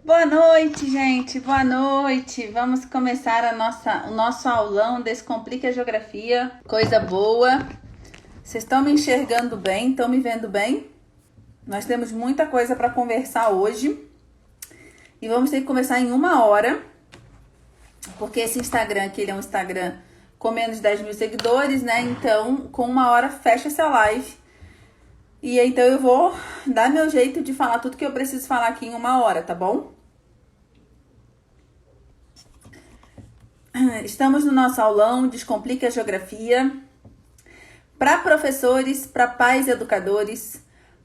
Boa noite, gente. Boa noite. Vamos começar o nosso aulão Descomplica a Geografia. Coisa boa. Vocês estão me enxergando bem? Estão me vendo bem? Nós temos muita coisa para conversar hoje. E vamos ter que começar em 1 hora. Porque esse Instagram aqui, ele é um Instagram com menos de 10 mil seguidores, né? Então, com 1 hora, fecha essa live. E então eu vou dar meu jeito de falar tudo que eu preciso falar aqui em 1 hora, tá bom? Estamos no nosso aulão Descomplica a Geografia. Para professores, para pais e educadores,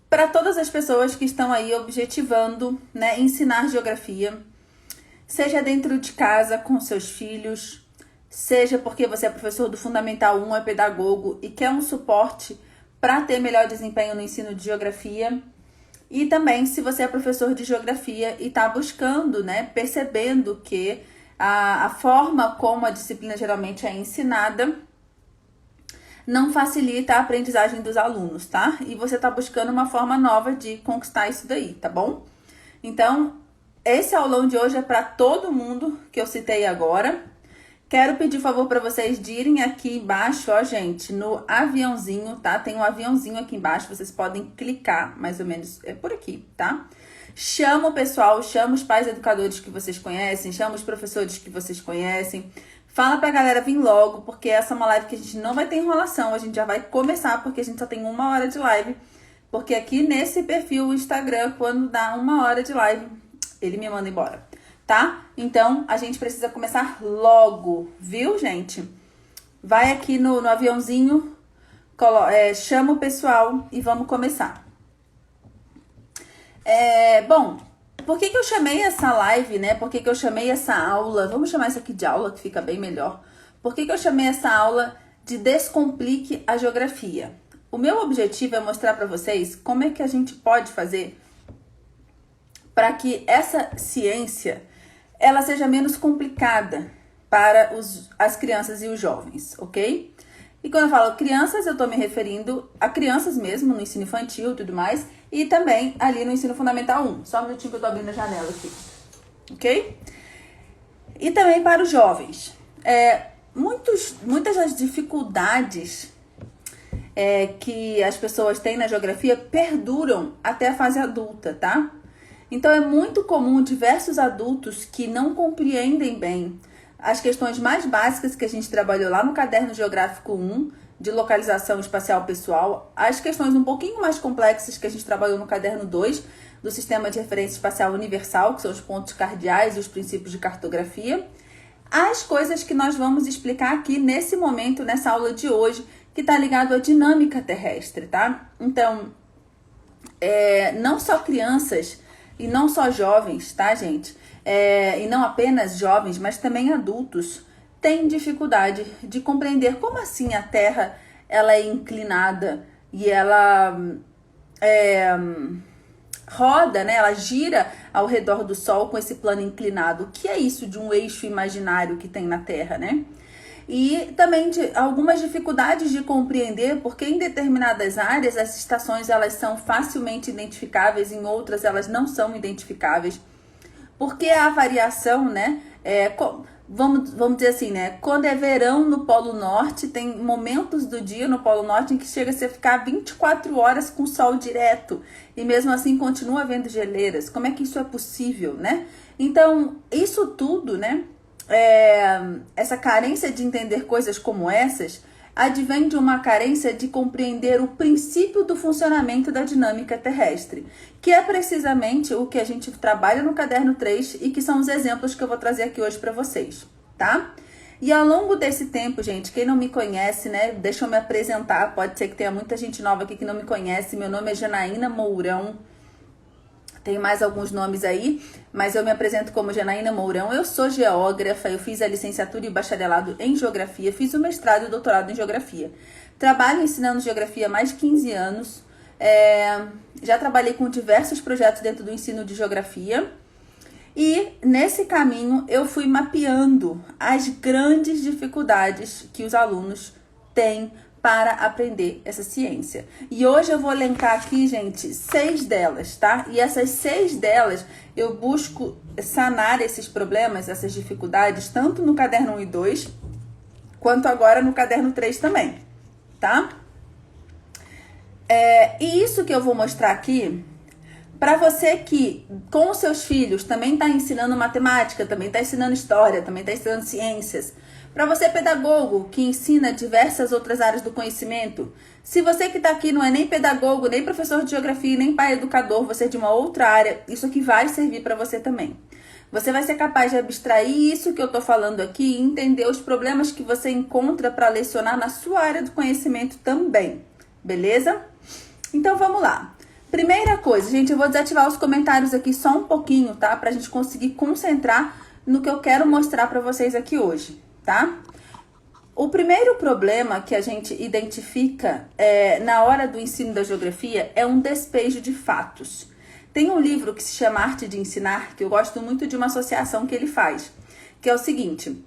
para todas as pessoas que estão aí objetivando, né, ensinar geografia. Seja dentro de casa com seus filhos, seja porque você é professor do Fundamental 1, é pedagogo e quer um suporte para ter melhor desempenho no ensino de geografia. E também se você é professor de geografia e está buscando, né, percebendo que a forma como a disciplina geralmente é ensinada não facilita a aprendizagem dos alunos, tá? E você está buscando uma forma nova de conquistar isso daí, tá bom? Então, esse aulão de hoje é para todo mundo que eu citei agora. Quero pedir favor para vocês de irem aqui embaixo, ó, gente, no aviãozinho, tá? Tem um aviãozinho aqui embaixo, vocês podem clicar, mais ou menos, é por aqui, tá? Chama o pessoal, chama os pais educadores que vocês conhecem, chama os professores que vocês conhecem. Fala pra galera vir logo, porque essa é uma live que a gente não vai ter enrolação, a gente já vai começar, porque a gente só tem 1 hora de live. Porque aqui nesse perfil, o Instagram, quando dá 1 hora de live, ele me manda embora, tá? Então, a gente precisa começar logo, viu, gente? Vai aqui no aviãozinho, chama o pessoal e vamos começar. Bom, por que eu chamei essa live, né? Por que eu chamei essa aula? Vamos chamar isso aqui de aula, que fica bem melhor. Por que eu chamei essa aula de Descomplique a Geografia? O meu objetivo é mostrar para vocês como é que a gente pode fazer para que essa ciência ela seja menos complicada para as crianças e os jovens, ok? E quando eu falo crianças, eu estou me referindo a crianças mesmo, no ensino infantil e tudo mais, e também ali no ensino fundamental 1. Só um minutinho que eu estou abrindo a janela aqui, ok? E também para os jovens. Muitas das dificuldades que as pessoas têm na geografia perduram até a fase adulta, tá? Então é muito comum diversos adultos que não compreendem bem as questões mais básicas que a gente trabalhou lá no caderno geográfico 1, de localização espacial pessoal, as questões um pouquinho mais complexas que a gente trabalhou no caderno 2, do Sistema de Referência Espacial Universal, que são os pontos cardeais e os princípios de cartografia, as coisas que nós vamos explicar aqui nesse momento, nessa aula de hoje, que está ligado à dinâmica terrestre, tá? Então, não só crianças e não só jovens, tá, gente? E não apenas jovens, mas também adultos têm dificuldade de compreender como assim a Terra ela é inclinada e ela roda, né? Ela gira ao redor do Sol com esse plano inclinado. O que é isso de um eixo imaginário que tem na Terra, né? E também algumas dificuldades de compreender porque em determinadas áreas as estações elas são facilmente identificáveis, em outras elas não são identificáveis. Porque a variação, né, vamos dizer assim, né, quando é verão no Polo Norte, tem momentos do dia no Polo Norte em que chega a ficar 24 horas com sol direto, e mesmo assim continua havendo geleiras. Como é que isso é possível, né? Então, isso tudo, né, essa carência de entender coisas como essas, advém de uma carência de compreender o princípio do funcionamento da dinâmica terrestre, que é precisamente o que a gente trabalha no caderno 3 e que são os exemplos que eu vou trazer aqui hoje para vocês, tá? E ao longo desse tempo, gente, quem não me conhece, né, deixa eu me apresentar, pode ser que tenha muita gente nova aqui que não me conhece, meu nome é Janaína Mourão, tem mais alguns nomes aí, mas eu me apresento como Janaína Mourão. Eu sou geógrafa, eu fiz a licenciatura e o bacharelado em geografia, fiz o mestrado e o doutorado em geografia. Trabalho ensinando geografia há mais de 15 anos, já trabalhei com diversos projetos dentro do ensino de geografia e nesse caminho eu fui mapeando as grandes dificuldades que os alunos têm para aprender essa ciência. E hoje eu vou elencar aqui, gente, 6 delas, tá? E essas 6 delas eu busco sanar esses problemas, essas dificuldades, tanto no caderno 1 e 2, quanto agora no caderno 3 também, tá? E isso que eu vou mostrar aqui, para você que com os seus filhos também está ensinando matemática, também está ensinando história, também está ensinando ciências, para você pedagogo que ensina diversas outras áreas do conhecimento, se você que está aqui não é nem pedagogo, nem professor de geografia, nem pai educador, você é de uma outra área, isso aqui vai servir para você também. Você vai ser capaz de abstrair isso que eu estou falando aqui e entender os problemas que você encontra para lecionar na sua área do conhecimento também, beleza? Então vamos lá. Primeira coisa, gente, eu vou desativar os comentários aqui só um pouquinho, tá? Pra gente conseguir concentrar no que eu quero mostrar pra vocês aqui hoje, tá? O primeiro problema que a gente identifica na hora do ensino da geografia é um despejo de fatos. Tem um livro que se chama Arte de Ensinar, que eu gosto muito de uma associação que ele faz, que é o seguinte...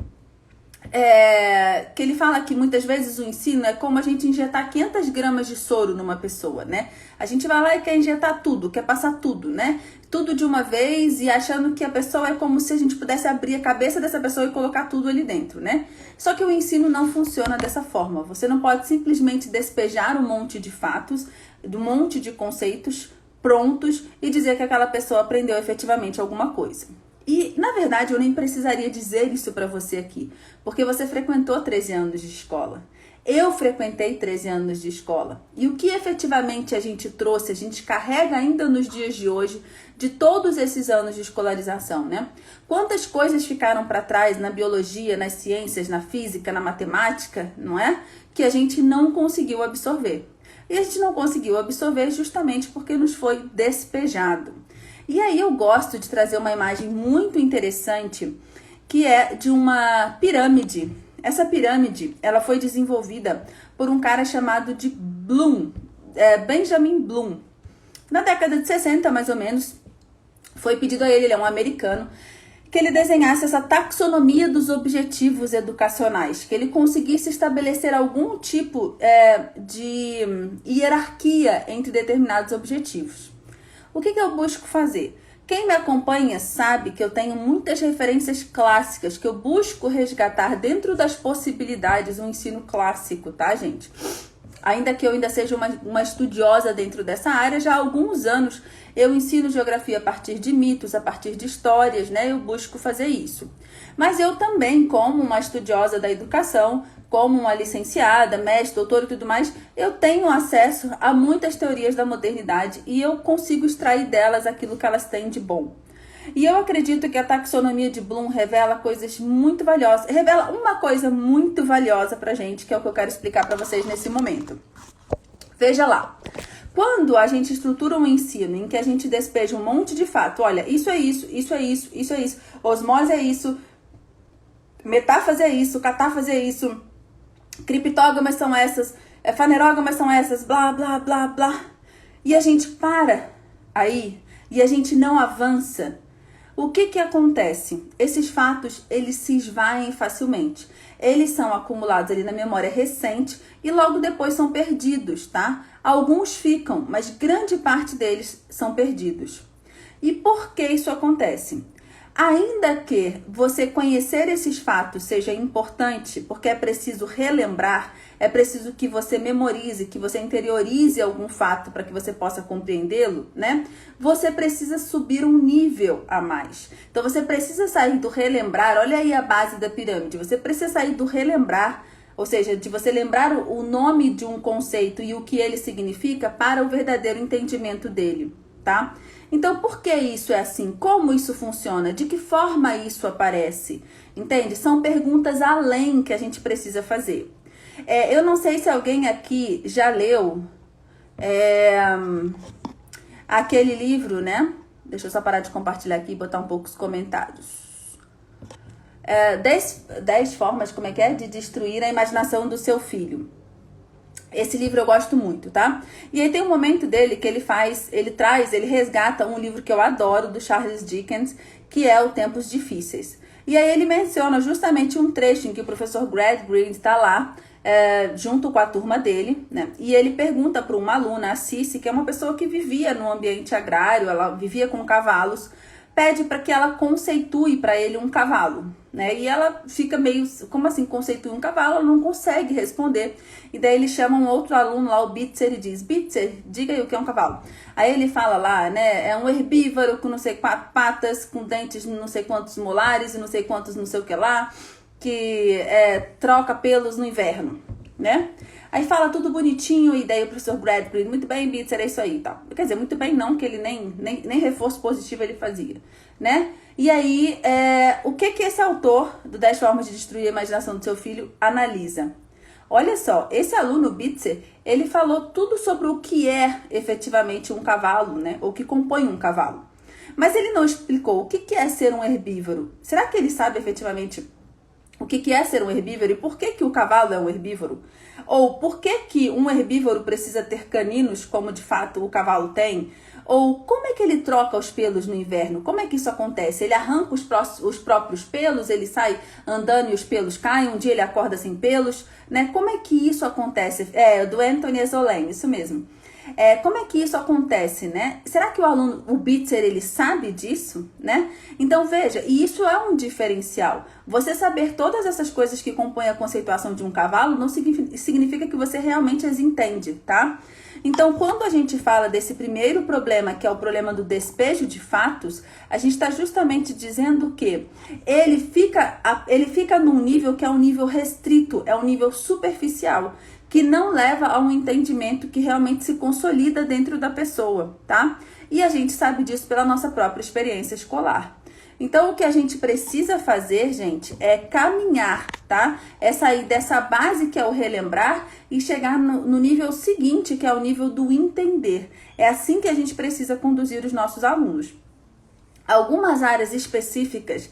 que ele fala que muitas vezes o ensino é como a gente injetar 500 gramas de soro numa pessoa, né? A gente vai lá e quer injetar tudo, quer passar tudo, né? Tudo de uma vez e achando que a pessoa é como se a gente pudesse abrir a cabeça dessa pessoa e colocar tudo ali dentro, né? Só que o ensino não funciona dessa forma. Você não pode simplesmente despejar um monte de fatos, um monte de conceitos prontos e dizer que aquela pessoa aprendeu efetivamente alguma coisa. E, na verdade, eu nem precisaria dizer isso para você aqui, porque você frequentou 13 anos de escola. Eu frequentei 13 anos de escola. E o que efetivamente a gente trouxe, a gente carrega ainda nos dias de hoje, de todos esses anos de escolarização, né? Quantas coisas ficaram para trás na biologia, nas ciências, na física, na matemática, não é? Que a gente não conseguiu absorver. E a gente não conseguiu absorver justamente porque nos foi despejado. E aí eu gosto de trazer uma imagem muito interessante, que é de uma pirâmide. Essa pirâmide, ela foi desenvolvida por um cara chamado de Bloom, Benjamin Bloom. Na década de 60, mais ou menos, foi pedido a ele é um americano, que ele desenhasse essa taxonomia dos objetivos educacionais, que ele conseguisse estabelecer algum tipo de hierarquia entre determinados objetivos. O que eu busco fazer? Quem me acompanha sabe que eu tenho muitas referências clássicas, que eu busco resgatar dentro das possibilidades um ensino clássico, tá, gente? Ainda que eu ainda seja uma estudiosa dentro dessa área, já há alguns anos eu ensino geografia a partir de mitos, a partir de histórias, né? Eu busco fazer isso. Mas eu também, como uma estudiosa da educação, como uma licenciada, mestre, doutora e tudo mais, eu tenho acesso a muitas teorias da modernidade e eu consigo extrair delas aquilo que elas têm de bom. E eu acredito que a taxonomia de Bloom revela coisas muito valiosas, revela uma coisa muito valiosa pra gente, que é o que eu quero explicar pra vocês nesse momento. Veja lá. Quando a gente estrutura um ensino em que a gente despeja um monte de fato, olha, isso é isso, isso é isso, isso é isso, osmose é isso, metáfase é isso, catáfase é isso, criptógamas são essas, fanerógamas são essas, blá, blá, blá, blá. E a gente para aí e a gente não avança. O que acontece? Esses fatos, eles se esvaem facilmente. Eles são acumulados ali na memória recente e logo depois são perdidos, tá? Alguns ficam, mas grande parte deles são perdidos. E por que isso acontece? Ainda que você conhecer esses fatos seja importante, porque é preciso relembrar, é preciso que você memorize, que você interiorize algum fato para que você possa compreendê-lo, né? Você precisa subir um nível a mais. Então você precisa sair do relembrar, olha aí a base da pirâmide, você precisa sair do relembrar, ou seja, de você lembrar o nome de um conceito e o que ele significa para o verdadeiro entendimento dele, tá? Então, por que isso é assim? Como isso funciona? De que forma isso aparece? Entende? São perguntas além que a gente precisa fazer. Eu não sei se alguém aqui já leu aquele livro, né? Deixa eu só parar de compartilhar aqui e botar um pouco os comentários. 10 formas, como é que é? De destruir a imaginação do seu filho. Esse livro eu gosto muito, tá? E aí tem um momento dele que ele resgata um livro que eu adoro, do Charles Dickens, que é o Tempos Difíceis. E aí ele menciona justamente um trecho em que o professor Greg Greene está lá, junto com a turma dele, né? E ele pergunta para uma aluna, a Cici, que é uma pessoa que vivia no ambiente agrário, ela vivia com cavalos, pede para que ela conceitue para ele um cavalo, né? E ela fica meio, como assim conceitue um cavalo? Ela não consegue responder. E daí ele chama um outro aluno lá, o Bitzer, e diz: Bitzer, diga aí o que é um cavalo. Aí ele fala lá, né? É um herbívoro com não sei quatro patas, com dentes não sei quantos molares e não sei quantos não sei o que lá, que troca pelos no inverno, né? Aí fala tudo bonitinho, e daí o professor Bradbury, muito bem, Bitzer, é isso aí e tal. Quer dizer, muito bem não, que ele nem reforço positivo ele fazia, né? E aí, o que esse autor do 10 Formas de Destruir a Imaginação do Seu Filho analisa? Olha só, esse aluno Bitzer, ele falou tudo sobre o que é efetivamente um cavalo, né? Ou que compõe um cavalo. Mas ele não explicou o que é ser um herbívoro. Será que ele sabe efetivamente o que é ser um herbívoro e por que o cavalo é um herbívoro? Ou por que um herbívoro precisa ter caninos, como de fato o cavalo tem? Ou como é que ele troca os pelos no inverno? Como é que isso acontece? Ele arranca os próprios pelos, ele sai andando e os pelos caem, um dia ele acorda sem pelos, né? Como é que isso acontece? Do Anthony Esolen, isso mesmo. Como é que isso acontece, né? Será que o aluno, o Bitzer, ele sabe disso, né? Então veja, e isso é um diferencial. Você saber todas essas coisas que compõem a conceituação de um cavalo não significa que você realmente as entende, tá? Então, quando a gente fala desse primeiro problema, que é o problema do despejo de fatos, a gente está justamente dizendo que ele fica num nível que é um nível restrito, é um nível superficial, que não leva a um entendimento que realmente se consolida dentro da pessoa, tá? E a gente sabe disso pela nossa própria experiência escolar. Então, o que a gente precisa fazer, gente, é caminhar, tá? É sair dessa base que é o relembrar e chegar no nível seguinte, que é o nível do entender. É assim que a gente precisa conduzir os nossos alunos. Algumas áreas específicas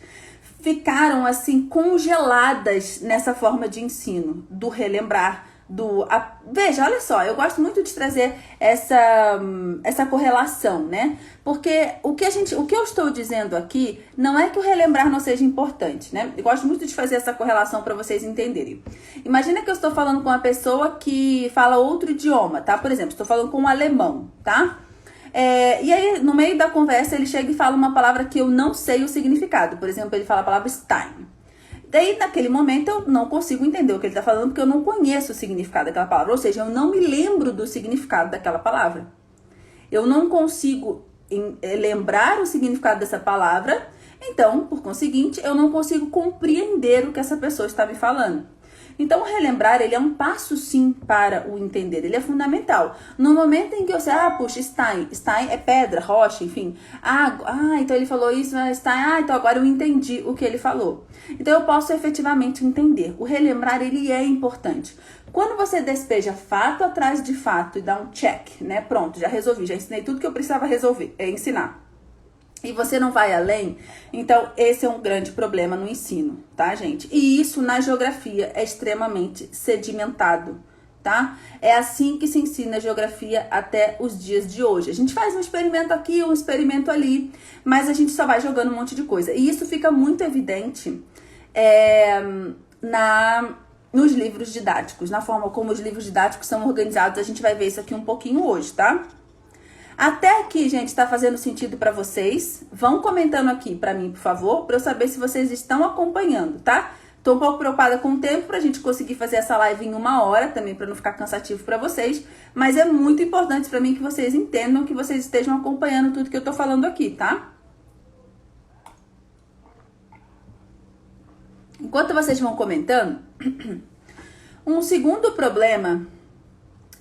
ficaram, assim, congeladas nessa forma de ensino, do relembrar, veja, olha só, eu gosto muito de trazer essa correlação, né? Porque o que eu estou dizendo aqui não é que o relembrar não seja importante, né? Eu gosto muito de fazer essa correlação para vocês entenderem. Imagina que eu estou falando com uma pessoa que fala outro idioma, tá? Por exemplo, estou falando com um alemão, tá? E aí, no meio da conversa, ele chega e fala uma palavra que eu não sei o significado. Por exemplo, ele fala a palavra Stein. Daí, naquele momento, eu não consigo entender o que ele está falando, porque eu não conheço o significado daquela palavra. Ou seja, eu não me lembro do significado daquela palavra. Eu não consigo lembrar o significado dessa palavra. Então, por conseguinte, eu não consigo compreender o que essa pessoa está me falando. Então, o relembrar, ele é um passo, sim, para o entender. Ele é fundamental. No momento em que eu sei, puxa, Stein é pedra, rocha, enfim. Então ele falou isso, Stein, então agora eu entendi o que ele falou. Então, eu posso efetivamente entender. O relembrar, ele é importante. Quando você despeja fato atrás de fato e dá um check, né? Pronto, já resolvi, já ensinei tudo que eu precisava ensinar. E você não vai além, então esse é um grande problema no ensino, tá, gente? E isso na geografia é extremamente sedimentado, tá? É assim que se ensina a geografia até os dias de hoje. A gente faz um experimento aqui, um experimento ali, mas a gente só vai jogando um monte de coisa. E isso fica muito evidente nos livros didáticos, na forma como os livros didáticos são organizados. A gente vai ver isso aqui um pouquinho hoje, tá? Até aqui, gente, tá fazendo sentido pra vocês? Vão comentando aqui pra mim, por favor, pra eu saber se vocês estão acompanhando, tá? Tô um pouco preocupada com o tempo pra gente conseguir fazer essa live em 1 hora, também pra não ficar cansativo pra vocês, mas é muito importante pra mim que vocês entendam, que vocês estejam acompanhando tudo que eu tô falando aqui, tá? Enquanto vocês vão comentando, um segundo problema.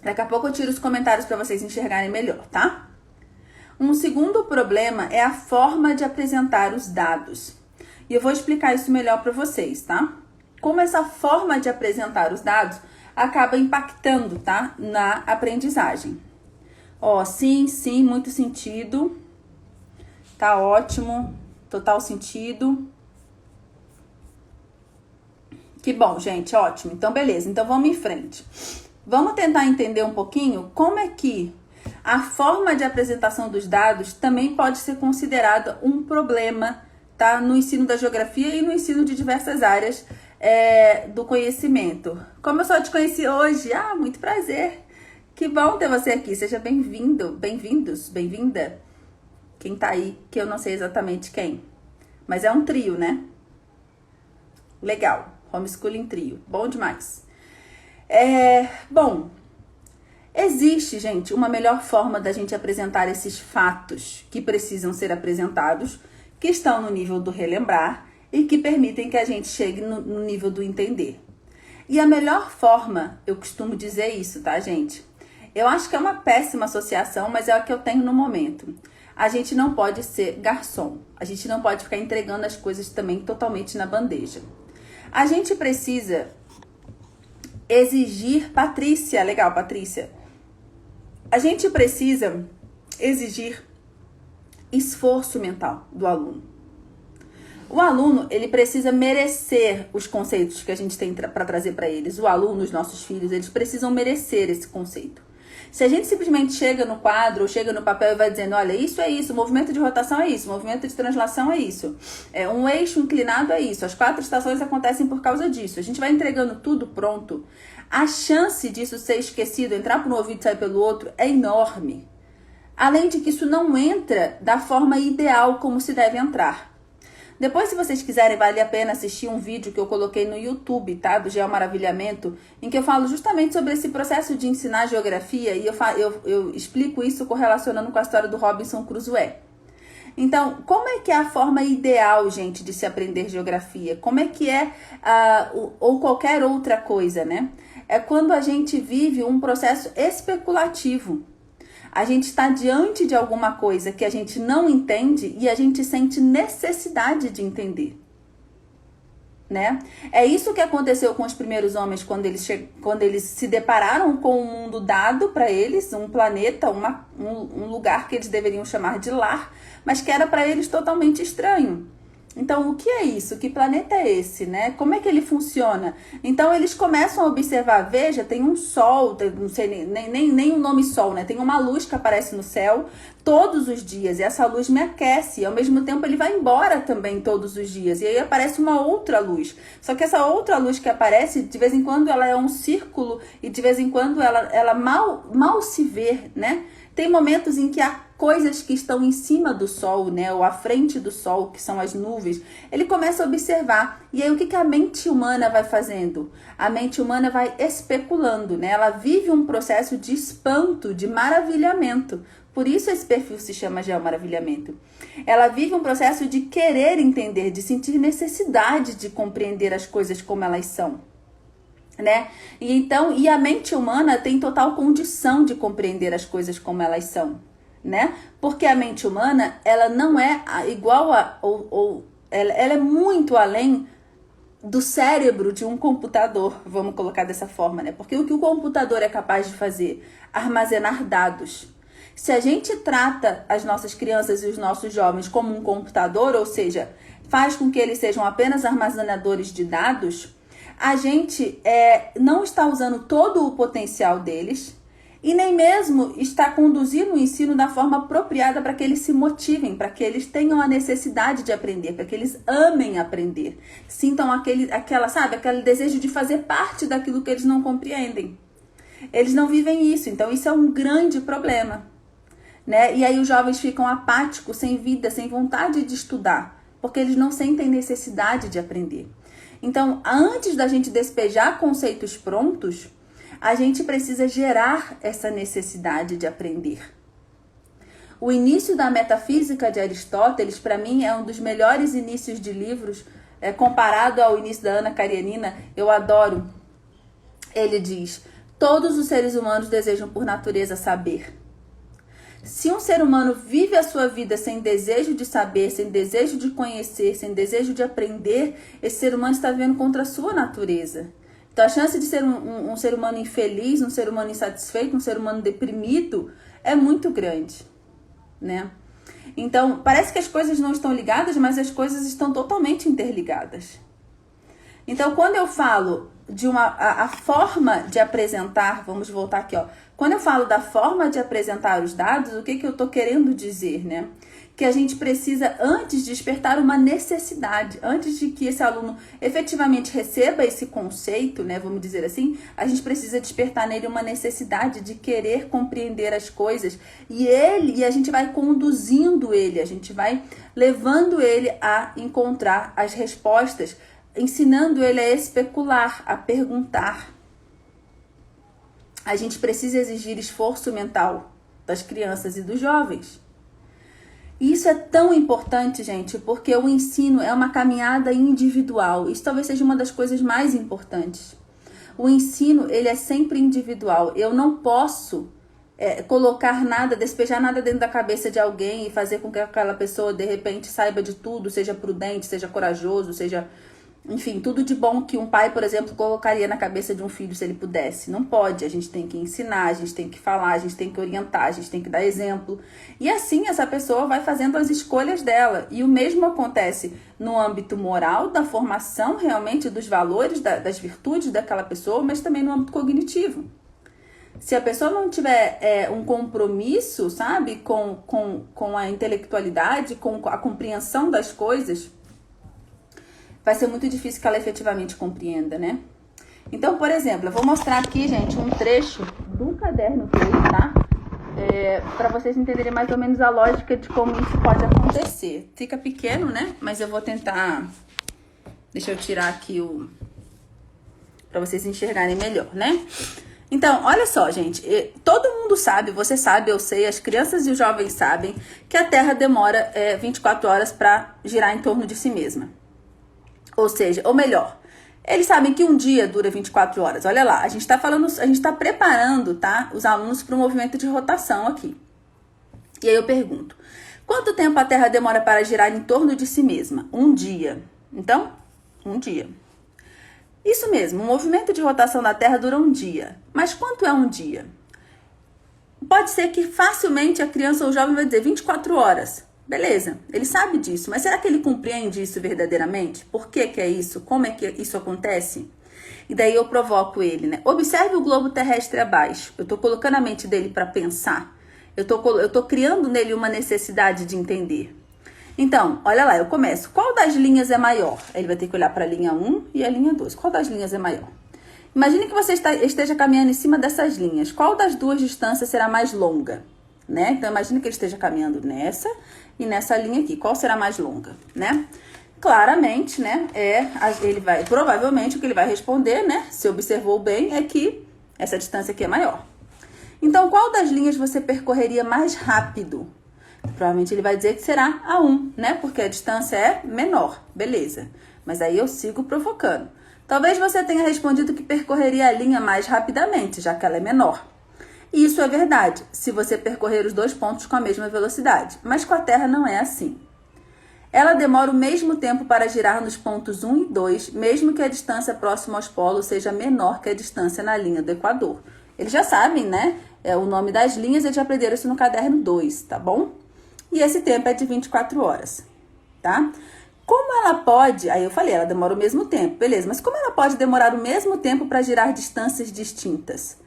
Daqui a pouco eu tiro os comentários para vocês enxergarem melhor, tá? Um segundo problema é a forma de apresentar os dados. E eu vou explicar isso melhor para vocês, tá? Como essa forma de apresentar os dados acaba impactando, tá? Na aprendizagem. Sim, muito sentido. Tá ótimo. Total sentido. Que bom, gente, ótimo. Então, beleza. Então, vamos em frente. Vamos tentar entender um pouquinho como é que a forma de apresentação dos dados também pode ser considerada um problema, tá? No ensino da geografia e no ensino de diversas áreas do conhecimento. Como eu só te conheci hoje, muito prazer. Que bom ter você aqui. Seja bem-vindo, bem-vindos, bem-vinda. Quem tá aí, que eu não sei exatamente quem. Mas é um trio, né? Legal. Homeschooling trio. Bom demais. Bom, existe, gente, uma melhor forma da gente apresentar esses fatos que precisam ser apresentados, que estão no nível do relembrar e que permitem que a gente chegue no nível do entender. E a melhor forma, eu costumo dizer isso, tá, gente? Eu acho que é uma péssima associação, mas é a que eu tenho no momento. A gente não pode ser garçom. A gente não pode ficar entregando as coisas também totalmente na bandeja. A gente precisa exigir... Patrícia, legal, Patrícia. A gente precisa exigir esforço mental do aluno. O aluno, ele precisa merecer os conceitos que a gente tem para trazer para eles. O aluno, os nossos filhos, eles precisam merecer esse conceito. Se a gente simplesmente chega no quadro ou chega no papel e vai dizendo, olha, isso é isso, o movimento de rotação é isso, o movimento de translação é isso, um eixo inclinado é isso, as 4 estações acontecem por causa disso. A gente vai entregando tudo pronto. A chance disso ser esquecido, entrar por um ouvido e sair pelo outro, é enorme. Além de que isso não entra da forma ideal como se deve entrar. Depois, se vocês quiserem, vale a pena assistir um vídeo que eu coloquei no YouTube, tá? Do Geomaravilhamento, em que eu falo justamente sobre esse processo de ensinar geografia e eu explico isso correlacionando com a história do Robinson Crusoe. Então, como é que é a forma ideal, gente, de se aprender geografia? Como é que é, ou qualquer outra coisa, né? É quando a gente vive um processo especulativo. A gente está diante de alguma coisa que a gente não entende e a gente sente necessidade de entender, né? É isso que aconteceu com os primeiros homens quando eles se depararam com um mundo dado para eles, um planeta, um lugar que eles deveriam chamar de lar, mas que era para eles totalmente estranho. Então, o que é isso? Que planeta é esse, né? Como é que ele funciona? Então, eles começam a observar, veja, tem um sol, não sei nem o nome sol, né? Tem uma luz que aparece no céu todos os dias e essa luz me aquece. E, ao mesmo tempo, ele vai embora também todos os dias. E aí aparece uma outra luz. Só que essa outra luz que aparece, de vez em quando ela é um círculo e de vez em quando ela mal se vê, né? Tem momentos em que há coisas que estão em cima do sol, né, ou à frente do sol, que são as nuvens. Ele começa a observar. E aí o que a mente humana vai fazendo? A mente humana vai especulando, né? Ela vive um processo de espanto, de maravilhamento. Por isso esse perfil se chama geomaravilhamento. Ela vive um processo de querer entender, de sentir necessidade de compreender as coisas como elas são. Né? E a mente humana tem total condição de compreender as coisas como elas são, né? Porque a mente humana, ela não é igual ela é muito além do cérebro de um computador, vamos colocar dessa forma, né? Porque o que o computador é capaz de fazer? Armazenar dados. Se a gente trata as nossas crianças e os nossos jovens como um computador, ou seja, faz com que eles sejam apenas armazenadores de dados, a gente não está usando todo o potencial deles e nem mesmo está conduzindo o ensino da forma apropriada para que eles se motivem, para que eles tenham a necessidade de aprender, para que eles amem aprender, sintam aquele desejo de fazer parte daquilo que eles não compreendem. Eles não vivem isso, então isso é um grande problema, né? E aí os jovens ficam apáticos, sem vida, sem vontade de estudar, porque eles não sentem necessidade de aprender. Então, antes da gente despejar conceitos prontos, a gente precisa gerar essa necessidade de aprender. O início da metafísica de Aristóteles, para mim, é um dos melhores inícios de livros, comparado ao início da Ana Karenina. Eu adoro. Ele diz, todos os seres humanos desejam por natureza saber. Se um ser humano vive a sua vida sem desejo de saber, sem desejo de conhecer, sem desejo de aprender, esse ser humano está vivendo contra a sua natureza. Então a chance de ser um ser humano infeliz, um ser humano insatisfeito, um ser humano deprimido é muito grande, né? Então parece que as coisas não estão ligadas, mas as coisas estão totalmente interligadas. Então quando eu falo de a forma de apresentar, vamos voltar aqui, ó. Quando eu falo da forma de apresentar os dados, o que eu estou querendo dizer, né? que a gente precisa antes despertar uma necessidade, antes de que esse aluno efetivamente receba esse conceito, né, vamos dizer assim, a gente precisa despertar nele uma necessidade de querer compreender as coisas e a gente vai conduzindo ele, a gente vai levando ele a encontrar as respostas, ensinando ele a especular, a perguntar. A gente precisa exigir esforço mental das crianças e dos jovens. E isso é tão importante, gente, porque o ensino é uma caminhada individual. Isso talvez seja uma das coisas mais importantes. O ensino, ele é sempre individual. Eu não posso colocar nada, despejar nada dentro da cabeça de alguém e fazer com que aquela pessoa, de repente, saiba de tudo, seja prudente, seja corajoso, seja... Enfim, tudo de bom que um pai, por exemplo, colocaria na cabeça de um filho se ele pudesse. Não pode, a gente tem que ensinar, a gente tem que falar, a gente tem que orientar, a gente tem que dar exemplo. E assim essa pessoa vai fazendo as escolhas dela. E o mesmo acontece no âmbito moral, da formação realmente dos valores, das virtudes daquela pessoa, mas também no âmbito cognitivo. Se a pessoa não tiver um compromisso, sabe, com a intelectualidade, com a compreensão das coisas, vai ser muito difícil que ela efetivamente compreenda, né? Então, por exemplo, eu vou mostrar aqui, gente, um trecho do caderno 3, tá? Para vocês entenderem mais ou menos a lógica de como isso pode acontecer. Fica pequeno, né? Mas eu vou tentar... Deixa eu tirar aqui para vocês enxergarem melhor, né? Então, olha só, gente. Todo mundo sabe, você sabe, eu sei, as crianças e os jovens sabem que a Terra demora 24 horas para girar em torno de si mesma. Ou seja, ou melhor, eles sabem que um dia dura 24 horas. Olha lá, a gente está preparando, tá, os alunos para um movimento de rotação aqui. E aí eu pergunto, quanto tempo a Terra demora para girar em torno de si mesma? Um dia. Então, um dia. Isso mesmo, o movimento de rotação da Terra dura um dia. Mas quanto é um dia? Pode ser que facilmente a criança ou o jovem vai dizer 24 horas. Beleza, ele sabe disso, mas será que ele compreende isso verdadeiramente? Por que que é isso? Como é que isso acontece? E daí eu provoco ele, né? Observe o globo terrestre abaixo. Eu tô colocando a mente dele para pensar. Eu tô criando nele uma necessidade de entender. Então, olha lá, eu começo. Qual das linhas é maior? Ele vai ter que olhar para a linha 1 e a linha 2. Qual das linhas é maior? Imagine que você esteja caminhando em cima dessas linhas. Qual das duas distâncias será mais longa? Né? Então, imagine que ele esteja caminhando nessa e nessa linha aqui. Qual será mais longa, né? Claramente, né? Provavelmente o que ele vai responder, né? Se observou bem, é que essa distância aqui é maior. Então, qual das linhas você percorreria mais rápido? Provavelmente ele vai dizer que será a 1, né? Porque a distância é menor, beleza. Mas aí eu sigo provocando. Talvez você tenha respondido que percorreria a linha mais rapidamente, já que ela é menor. E isso é verdade, se você percorrer os dois pontos com a mesma velocidade. Mas com a Terra não é assim. Ela demora o mesmo tempo para girar nos pontos 1 e 2, mesmo que a distância próxima aos polos seja menor que a distância na linha do Equador. Eles já sabem, né? O nome das linhas, eles já aprenderam isso no caderno 2, tá bom? E esse tempo é de 24 horas, tá? Como ela pode... Aí eu falei, ela demora o mesmo tempo, beleza. Mas como ela pode demorar o mesmo tempo para girar distâncias distintas?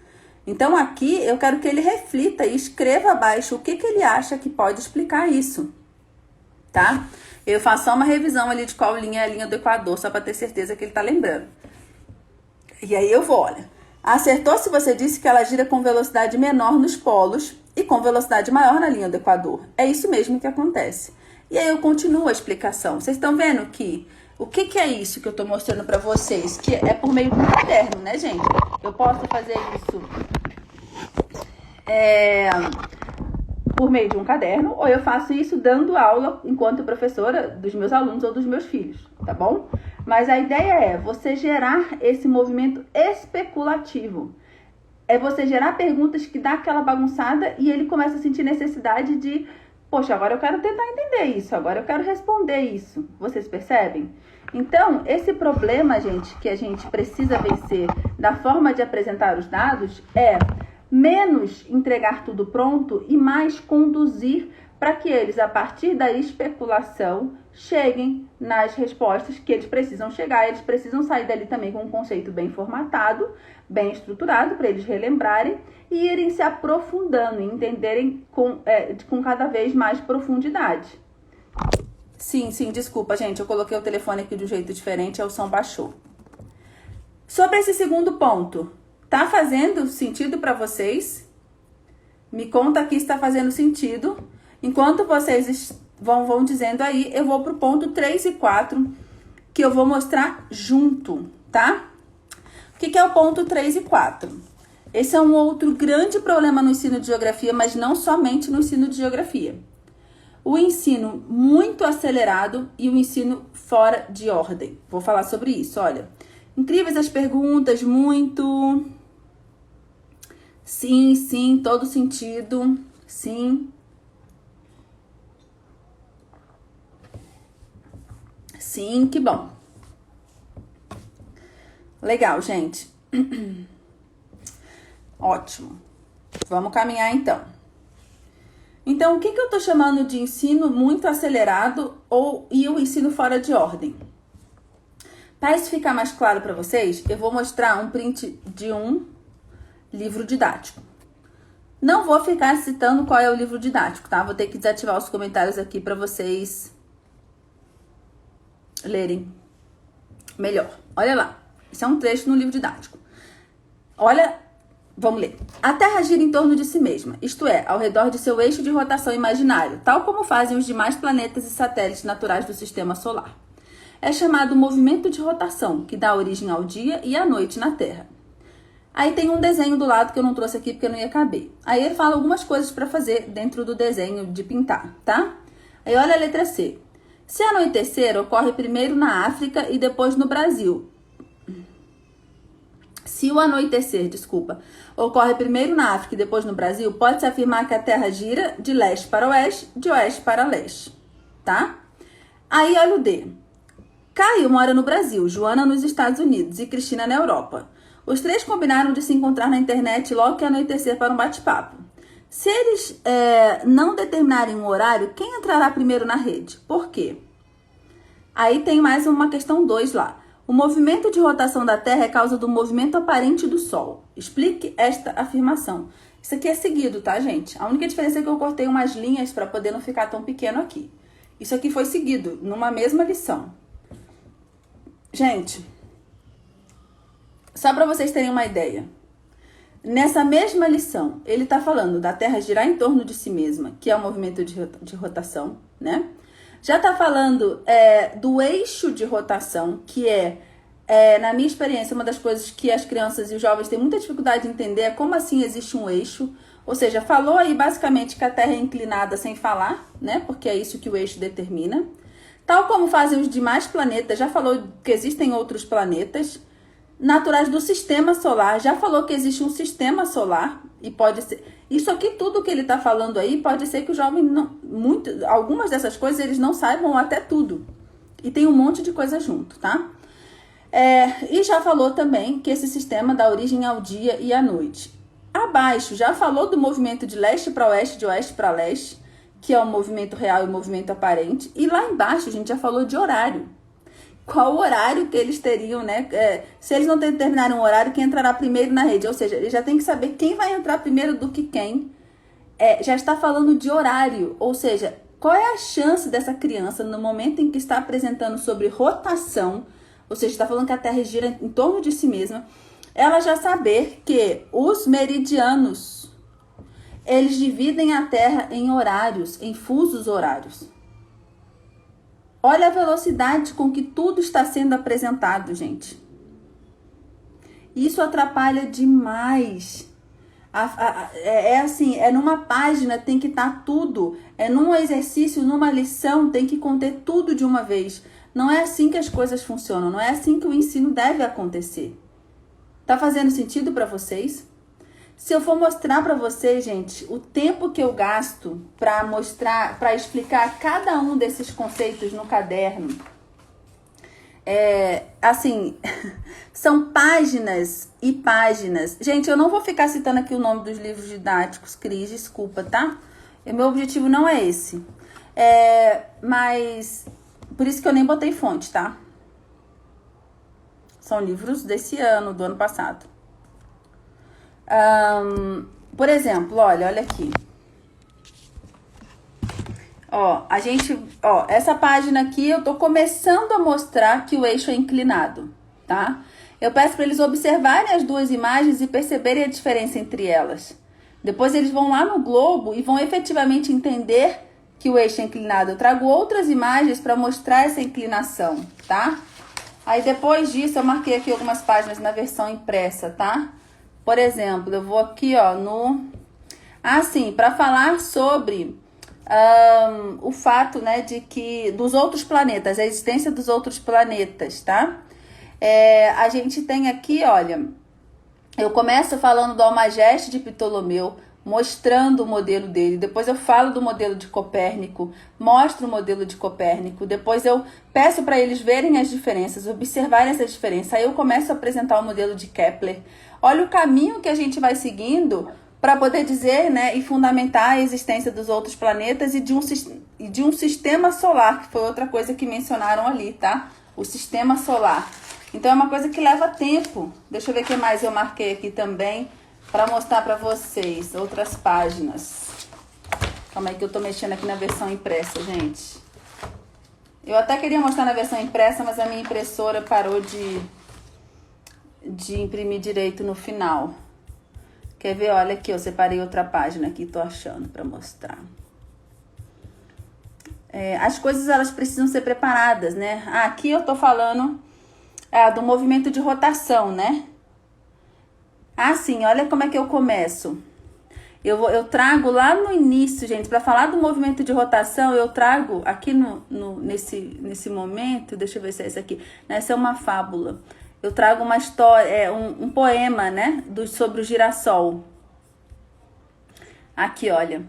Então, aqui, eu quero que ele reflita e escreva abaixo o que ele acha que pode explicar isso, tá? Eu faço só uma revisão ali de qual linha é a linha do Equador, só para ter certeza que ele tá lembrando. E aí eu vou, olha. Acertou se você disse que ela gira com velocidade menor nos polos e com velocidade maior na linha do Equador. É isso mesmo que acontece. E aí eu continuo a explicação. Vocês estão vendo que... O que é isso que eu tô mostrando para vocês? Que é por meio do caderno, né, gente? Eu posso fazer isso por meio de um caderno, ou eu faço isso dando aula enquanto professora dos meus alunos ou dos meus filhos, tá bom? Mas a ideia é você gerar esse movimento especulativo. É você gerar perguntas que dá aquela bagunçada e ele começa a sentir necessidade de... Poxa, agora eu quero tentar entender isso, agora eu quero responder isso. Vocês percebem? Então, esse problema, gente, que a gente precisa vencer da forma de apresentar os dados é menos entregar tudo pronto e mais conduzir para que eles, a partir da especulação, cheguem nas respostas que eles precisam chegar. Eles precisam sair dali também com um conceito bem formatado, bem estruturado, para eles relembrarem e irem se aprofundando e entenderem com cada vez mais profundidade. Sim, desculpa, gente, eu coloquei o telefone aqui de um jeito diferente, o som baixou. Sobre esse segundo ponto, tá fazendo sentido para vocês? Me conta aqui se está fazendo sentido. Enquanto vocês vão dizendo aí, eu vou pro ponto 3 e 4, que eu vou mostrar junto, tá? O que é o ponto 3 e 4? Esse é um outro grande problema no ensino de geografia, mas não somente no ensino de geografia. O ensino muito acelerado e o ensino fora de ordem. Vou falar sobre isso, olha. Incríveis as perguntas, muito. Sim, todo sentido. Sim. Sim, que bom. Legal, gente. Ótimo. Vamos caminhar então. Então, o que eu tô chamando de ensino muito acelerado e o ensino fora de ordem? Para isso ficar mais claro para vocês, eu vou mostrar um print de um livro didático. Não vou ficar citando qual é o livro didático, tá? Vou ter que desativar os comentários aqui para vocês lerem melhor. Olha lá, esse é um trecho no livro didático. Olha, vamos ler. A Terra gira em torno de si mesma, isto é, ao redor de seu eixo de rotação imaginário, tal como fazem os demais planetas e satélites naturais do Sistema Solar. É chamado movimento de rotação, que dá origem ao dia e à noite na Terra. Aí tem um desenho do lado que eu não trouxe aqui porque não ia caber. Aí ele fala algumas coisas para fazer dentro do desenho de pintar, tá? Aí olha a letra C. Se anoitecer, ocorre primeiro na África e depois no Brasil. Se o anoitecer, ocorre primeiro na África e depois no Brasil, pode-se afirmar que a Terra gira de leste para oeste, de oeste para leste, tá? Aí olha o D. Caio mora no Brasil, Joana nos Estados Unidos e Cristina na Europa. Os três combinaram de se encontrar na internet logo que anoitecer para um bate-papo. Se eles não determinarem um horário, quem entrará primeiro na rede? Por quê? Aí tem mais uma questão 2 lá. O movimento de rotação da Terra é causa do movimento aparente do Sol. Explique esta afirmação. Isso aqui é seguido, tá, gente? A única diferença é que eu cortei umas linhas para poder não ficar tão pequeno aqui. Isso aqui foi seguido numa mesma lição. Gente, só para vocês terem uma ideia. Nessa mesma lição, ele está falando da Terra girar em torno de si mesma, que é o movimento de rotação, né? Já está falando do eixo de rotação, que na minha experiência, uma das coisas que as crianças e os jovens têm muita dificuldade de entender é como assim existe um eixo. Ou seja, falou aí basicamente que a Terra é inclinada sem falar, né? Porque é isso que o eixo determina. Tal como fazem os demais planetas, já falou que existem outros planetas naturais do sistema solar, já falou que existe um sistema solar e pode ser... Isso aqui, tudo que ele está falando aí, pode ser que o jovem, algumas dessas coisas eles não saibam ou até tudo. E tem um monte de coisa junto, tá? E já falou também que esse sistema dá origem ao dia e à noite. Abaixo, já falou do movimento de leste para oeste, de oeste para leste, que é o movimento real e o movimento aparente. E lá embaixo, a gente já falou de horário. Qual o horário que eles teriam, né? Se eles não determinarem um horário, quem entrará primeiro na rede? Ou seja, ele já tem que saber quem vai entrar primeiro do que quem. Já está falando de horário. Ou seja, qual é a chance dessa criança, no momento em que está apresentando sobre rotação, ou seja, está falando que a Terra gira em torno de si mesma, ela já saber que os meridianos, eles dividem a Terra em horários, em fusos horários. Olha a velocidade com que tudo está sendo apresentado, gente. Isso atrapalha demais. Assim, numa página tem que estar tudo. Num exercício, numa lição, tem que conter tudo de uma vez. Não é assim que as coisas funcionam. Não é assim que o ensino deve acontecer. Tá fazendo sentido para vocês? Se eu for mostrar para vocês, gente, o tempo que eu gasto para explicar cada um desses conceitos no caderno, assim, são páginas e páginas. Gente, eu não vou ficar citando aqui o nome dos livros didáticos, Cris, desculpa, tá? E meu objetivo não é esse. Mas por isso que eu nem botei fonte, tá? São livros desse ano, do ano passado. Por exemplo, olha aqui. Essa página aqui eu tô começando a mostrar que o eixo é inclinado, tá? Eu peço para eles observarem as duas imagens e perceberem a diferença entre elas. Depois eles vão lá no globo e vão efetivamente entender que o eixo é inclinado. Eu trago outras imagens para mostrar essa inclinação, tá? Aí depois disso eu marquei aqui algumas páginas na versão impressa, tá? Por exemplo, eu vou aqui, para falar sobre o fato, né, de que dos outros planetas, a existência dos outros planetas, tá? A gente tem aqui, olha, eu começo falando do Almageste de Ptolomeu, mostrando o modelo dele. Depois eu falo do modelo de Copérnico, mostro o modelo de Copérnico. Depois eu peço para eles verem as diferenças, observarem essa diferença. Aí eu começo a apresentar o modelo de Kepler. Olha o caminho que a gente vai seguindo para poder dizer, né, e fundamentar a existência dos outros planetas e de um sistema solar, que foi outra coisa que mencionaram ali, tá? O sistema solar. Então é uma coisa que leva tempo. Deixa eu ver o que mais eu marquei aqui também para mostrar para vocês outras páginas. Calma aí que eu tô mexendo aqui na versão impressa, gente. Eu até queria mostrar na versão impressa, mas a minha impressora parou de imprimir direito no final. Quer ver? Olha aqui, eu separei outra página aqui, tô achando para mostrar. As coisas, elas precisam ser preparadas, né? Aqui eu tô falando do movimento de rotação, né? Sim, olha como é que eu começo. Eu trago lá no início, gente, para falar do movimento de rotação, eu trago aqui nesse momento, deixa eu ver se é esse aqui. Essa é uma fábula. Eu trago uma história, um poema, né, sobre o girassol. Aqui, olha,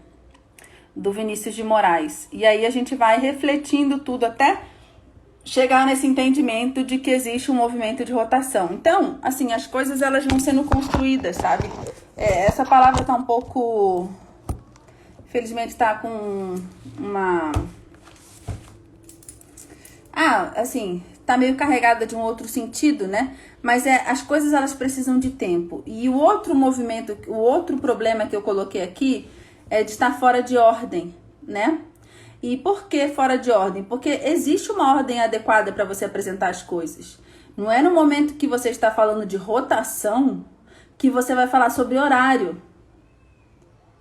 do Vinícius de Moraes. E aí a gente vai refletindo tudo até chegar nesse entendimento de que existe um movimento de rotação. Então, assim, as coisas elas vão sendo construídas, sabe? Essa palavra tá um pouco... Infelizmente tá com uma... assim, tá meio carregada de um outro sentido, né? Mas as coisas elas precisam de tempo. E o outro movimento, o outro problema que eu coloquei aqui é de estar fora de ordem, né? E por que fora de ordem? Porque existe uma ordem adequada para você apresentar as coisas. Não é no momento que você está falando de rotação que você vai falar sobre horário,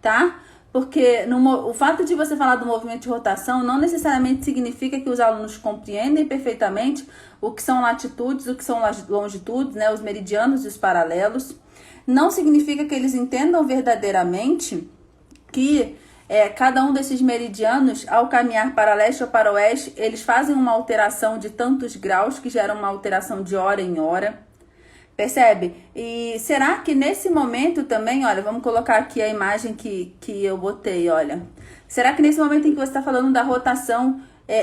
tá? Porque o fato de você falar do movimento de rotação não necessariamente significa que os alunos compreendem perfeitamente o que são latitudes, o que são longitudes, né? Os meridianos e os paralelos. Não significa que eles entendam verdadeiramente que cada um desses meridianos, ao caminhar para leste ou para oeste, eles fazem uma alteração de tantos graus, que gera uma alteração de hora em hora. Percebe? E será que nesse momento também, olha, vamos colocar aqui a imagem que eu botei, olha. Será que nesse momento em que você está falando da rotação,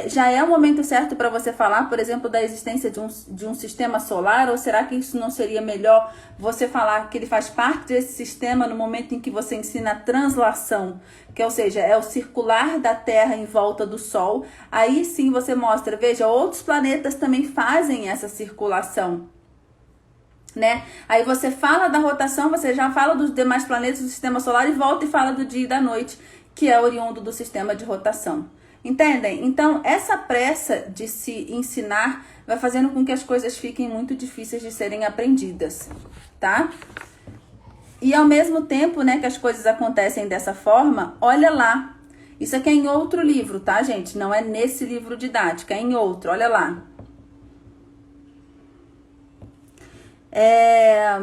já é o momento certo para você falar, por exemplo, da existência de um sistema solar? Ou será que isso não seria melhor você falar que ele faz parte desse sistema no momento em que você ensina a translação? Que, ou seja, é o circular da Terra em volta do Sol. Aí sim você mostra, veja, outros planetas também fazem essa circulação, né? Aí você fala da rotação, você já fala dos demais planetas do sistema solar e volta e fala do dia e da noite, que é oriundo do sistema de rotação. Entendem? Então, essa pressa de se ensinar vai fazendo com que as coisas fiquem muito difíceis de serem aprendidas, tá? E ao mesmo tempo, né, que as coisas acontecem dessa forma, olha lá. Isso aqui é em outro livro, tá, gente? Não é nesse livro didático, é em outro, olha lá.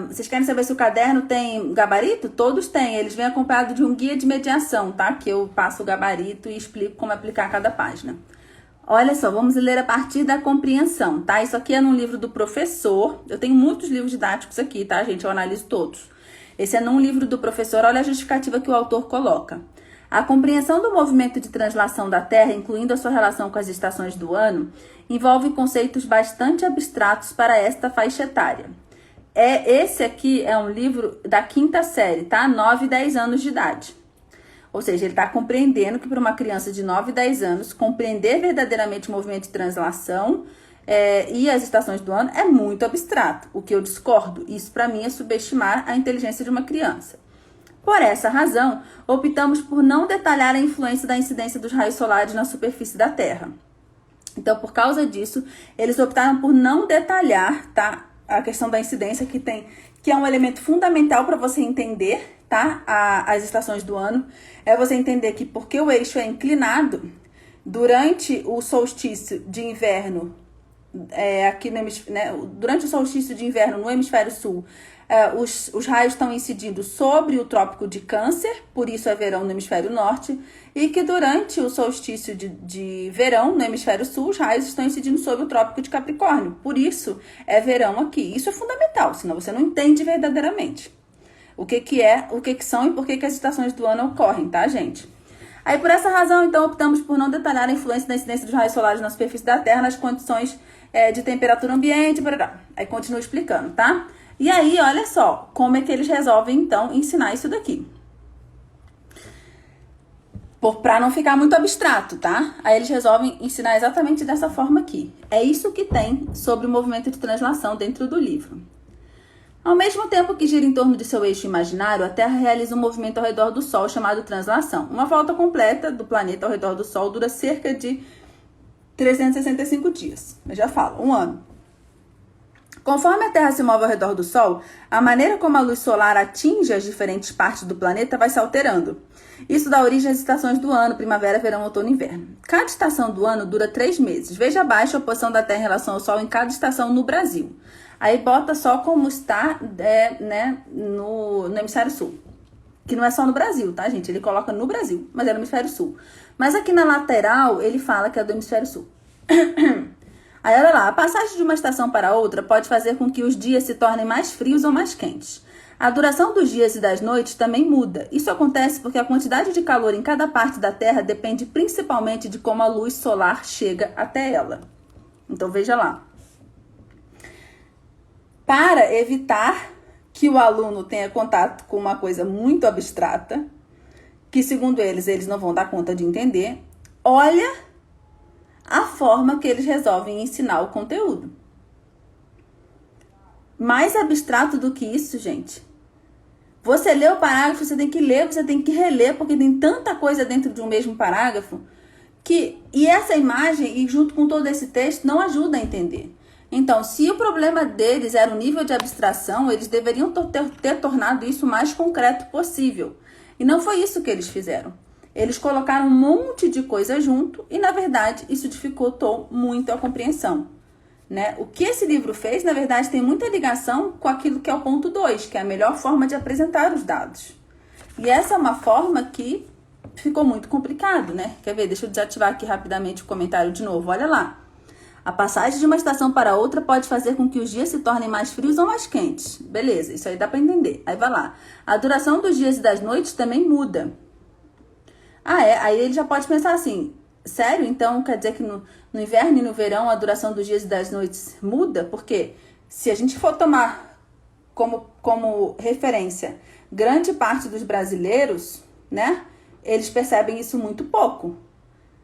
Vocês querem saber se o caderno tem gabarito? Todos têm, eles vêm acompanhados de um guia de mediação, tá? Que eu passo o gabarito e explico como aplicar cada página. Olha só, vamos ler a partir da compreensão, tá? Isso aqui é num livro do professor. Eu tenho muitos livros didáticos aqui, tá, gente? Eu analiso todos. Esse é num livro do professor, olha a justificativa que o autor coloca. A compreensão do movimento de translação da Terra, incluindo a sua relação com as estações do ano, envolve conceitos bastante abstratos para esta faixa etária. Esse aqui é um livro da 5ª série, tá? 9 e 10 anos de idade. Ou seja, ele está compreendendo que para uma criança de 9 e 10 anos, compreender verdadeiramente o movimento de translação e as estações do ano é muito abstrato. O que eu discordo, isso para mim é subestimar a inteligência de uma criança. Por essa razão, optamos por não detalhar a influência da incidência dos raios solares na superfície da Terra. Então, por causa disso, eles optaram por não detalhar, tá, a questão da incidência que é um elemento fundamental para você entender, tá, as estações do ano. É você entender que porque o eixo é inclinado, durante o solstício de inverno, durante o solstício de inverno no hemisfério sul, os raios estão incidindo sobre o trópico de Câncer, por isso é verão no hemisfério norte, e que durante o solstício de verão no hemisfério sul, os raios estão incidindo sobre o trópico de Capricórnio, por isso é verão aqui. Isso é fundamental, senão você não entende verdadeiramente o que são e por que as estações do ano ocorrem, tá, gente? Aí, por essa razão, então, optamos por não detalhar a influência da incidência dos raios solares na superfície da Terra nas condições de temperatura ambiente, blá. Aí continua explicando, tá? E aí, olha só, como é que eles resolvem, então, ensinar isso daqui. Pra não ficar muito abstrato, tá? Aí eles resolvem ensinar exatamente dessa forma aqui. É isso que tem sobre o movimento de translação dentro do livro. Ao mesmo tempo que gira em torno de seu eixo imaginário, a Terra realiza um movimento ao redor do Sol chamado translação. Uma volta completa do planeta ao redor do Sol dura cerca de 365 dias. Eu já falo, um ano. Conforme a Terra se move ao redor do Sol, a maneira como a luz solar atinge as diferentes partes do planeta vai se alterando. Isso dá origem às estações do ano, primavera, verão, outono e inverno. Cada estação do ano dura 3 meses. Veja abaixo a posição da Terra em relação ao Sol em cada estação no Brasil. Aí bota só como está no hemisfério sul. Que não é só no Brasil, tá, gente? Ele coloca no Brasil, mas é no hemisfério sul. Mas aqui na lateral, ele fala que é do hemisfério sul. Aí, olha lá, a passagem de uma estação para outra pode fazer com que os dias se tornem mais frios ou mais quentes. A duração dos dias e das noites também muda. Isso acontece porque a quantidade de calor em cada parte da Terra depende principalmente de como a luz solar chega até ela. Então, veja lá. Para evitar que o aluno tenha contato com uma coisa muito abstrata, que segundo eles não vão dar conta de entender, olha a forma que eles resolvem ensinar o conteúdo. Mais abstrato do que isso, gente. Você lê o parágrafo, você tem que ler, você tem que reler, porque tem tanta coisa dentro de um mesmo parágrafo, e essa imagem, e junto com todo esse texto, não ajuda a entender. Então, se o problema deles era o nível de abstração, eles deveriam ter tornado isso o mais concreto possível. E não foi isso que eles fizeram. Eles colocaram um monte de coisa junto e, na verdade, isso dificultou muito a compreensão, né? O que esse livro fez, na verdade, tem muita ligação com aquilo que é o ponto 2, que é a melhor forma de apresentar os dados. E essa é uma forma que ficou muito complicado, né? Quer ver? Deixa eu desativar aqui rapidamente o comentário de novo. Olha lá. A passagem de uma estação para outra pode fazer com que os dias se tornem mais frios ou mais quentes. Beleza, isso aí dá para entender. Aí vai lá. A duração dos dias e das noites também muda. Aí ele já pode pensar assim, sério? Então quer dizer que no inverno e no verão a duração dos dias e das noites muda? Porque se a gente for tomar como referência grande parte dos brasileiros, né? Eles percebem isso muito pouco,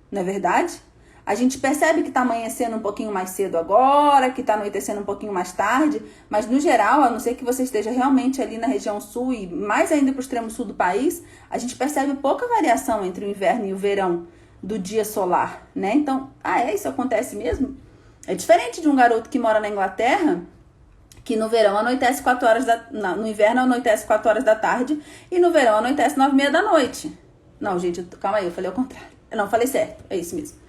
não é verdade? A gente percebe que está amanhecendo um pouquinho mais cedo agora, que está anoitecendo um pouquinho mais tarde, mas no geral, a não ser que você esteja realmente ali na região sul e mais ainda para o extremo sul do país, a gente percebe pouca variação entre o inverno e o verão do dia solar, né? Então, isso acontece mesmo? É diferente de um garoto que mora na Inglaterra, que no verão anoitece 4 horas no inverno anoitece 4 horas da tarde e no verão anoitece 9h30 da noite. Não, gente, calma aí, eu falei ao contrário. Não, falei certo, é isso mesmo.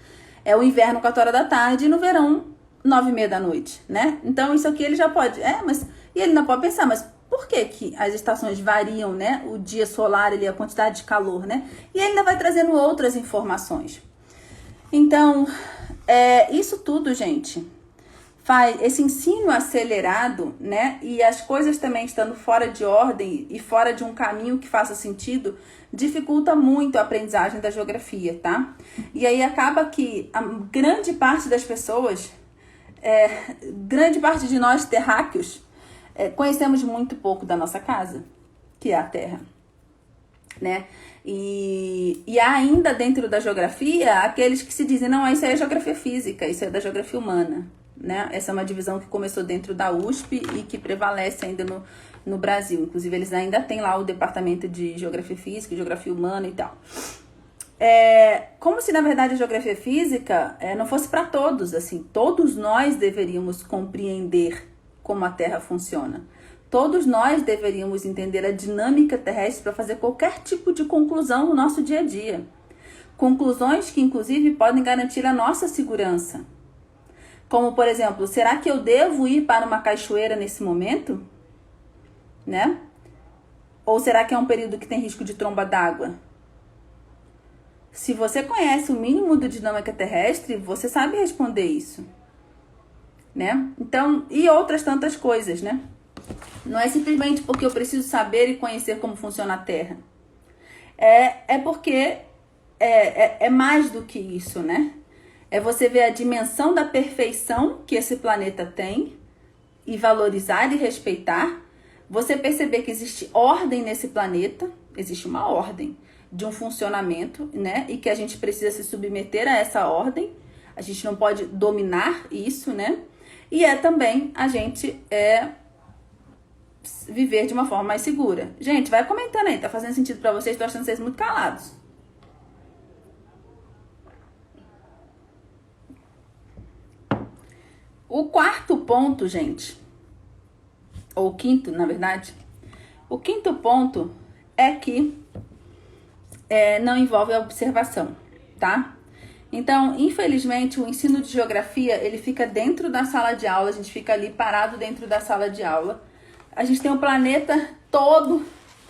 É o inverno 4 horas da tarde e no verão 9h30 da noite, né? Então isso aqui ele já pode, e ele não pode pensar, mas por que as estações variam, né? O dia solar, a quantidade de calor, né? E ele ainda vai trazendo outras informações. Então, isso tudo, gente, faz esse ensino acelerado, né? E as coisas também estando fora de ordem e fora de um caminho que faça sentido, dificulta muito a aprendizagem da geografia, tá? E aí acaba que a grande parte das pessoas, grande parte de nós terráqueos, conhecemos muito pouco da nossa casa, que é a Terra. né? E há ainda dentro da geografia aqueles que se dizem, não, isso aí é geografia física, isso é da geografia humana, né? Essa é uma divisão que começou dentro da USP e que prevalece ainda no Brasil. Inclusive, eles ainda têm lá o departamento de geografia física, geografia humana e tal. Como se, na verdade, a geografia física não fosse para todos, assim. Todos nós deveríamos compreender como a Terra funciona. Todos nós deveríamos entender a dinâmica terrestre para fazer qualquer tipo de conclusão no nosso dia a dia. Conclusões que, inclusive, podem garantir a nossa segurança. Como, por exemplo, será que eu devo ir para uma cachoeira nesse momento? Né? Ou será que é um período que tem risco de tromba d'água? Se você conhece o mínimo de dinâmica terrestre, você sabe responder isso. Né? Então, e outras tantas coisas, né? Não é simplesmente porque eu preciso saber e conhecer como funciona a Terra. É porque é mais do que isso, né? É você ver a dimensão da perfeição que esse planeta tem e valorizar e respeitar. Você perceber que existe ordem nesse planeta, existe uma ordem de um funcionamento, né? E que a gente precisa se submeter a essa ordem. A gente não pode dominar isso, né? E também a gente viver de uma forma mais segura. Gente, vai comentando aí, tá fazendo sentido pra vocês? Tô achando vocês muito calados. O quarto ponto, gente, ou o quinto, na verdade, o quinto ponto é que não envolve a observação, tá? Então, infelizmente, o ensino de geografia, ele fica dentro da sala de aula, a gente fica ali parado dentro da sala de aula. A gente tem o planeta todo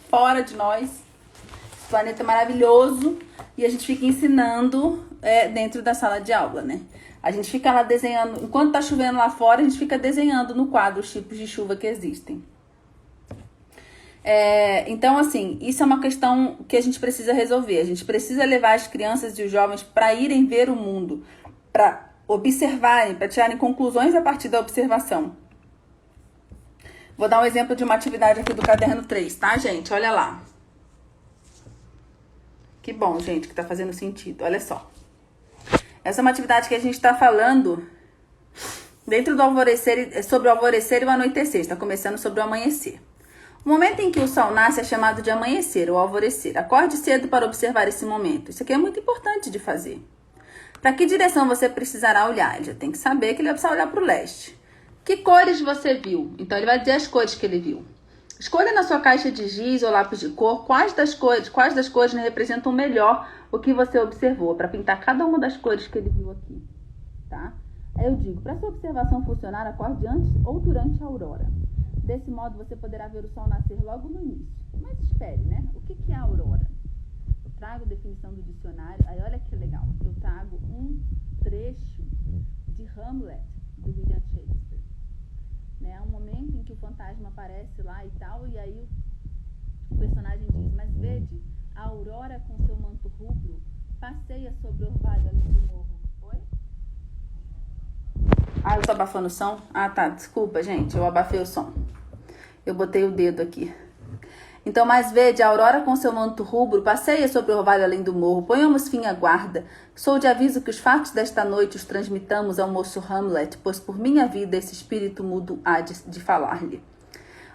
fora de nós, esse planeta maravilhoso, e a gente fica ensinando dentro da sala de aula, né? A gente fica lá desenhando, enquanto tá chovendo lá fora, a gente fica desenhando no quadro os tipos de chuva que existem. Então, assim, isso é uma questão que a gente precisa resolver. A gente precisa levar as crianças e os jovens para irem ver o mundo, para observarem, para tirarem conclusões a partir da observação. Vou dar um exemplo de uma atividade aqui do caderno 3, tá, gente? Olha lá. Que bom, gente, que tá fazendo sentido. Olha só. Essa é uma atividade que a gente tá falando dentro do alvorecer, sobre o alvorecer e o anoitecer. Está começando sobre o amanhecer. O momento em que o sol nasce é chamado de amanhecer ou alvorecer. Acorde cedo para observar esse momento. Isso aqui é muito importante de fazer. Para que direção você precisará olhar? Ele já tem que saber que ele vai precisar olhar para o leste. Que cores você viu? Então, ele vai dizer as cores que ele viu. Escolha na sua caixa de giz ou lápis de cor quais das cores representam melhor o que você observou, para pintar cada uma das cores que ele viu aqui, tá? Aí eu digo, para sua observação funcionar, acorde antes ou durante a aurora. Desse modo, você poderá ver o sol nascer logo no início. Mas espere, né? O que é a aurora? Eu trago a definição do dicionário. Aí, olha que legal. Eu trago um trecho de Hamlet, do William Shakespeare. Né? Um momento em que o fantasma aparece lá e tal, e aí o personagem diz, mas vede, a aurora com seu manto rubro passeia sobre o orvalho além do morro. Oi? Ah, eu tô abafando o som? Ah, tá, desculpa, gente, eu abafei o som. Eu botei o dedo aqui. Então, mas vede, a aurora com seu manto rubro passeia sobre o orvalho além do morro. Ponhamos fim à guarda. Sou de aviso que os fatos desta noite os transmitamos ao moço Hamlet, pois por minha vida esse espírito mudo há de falar-lhe.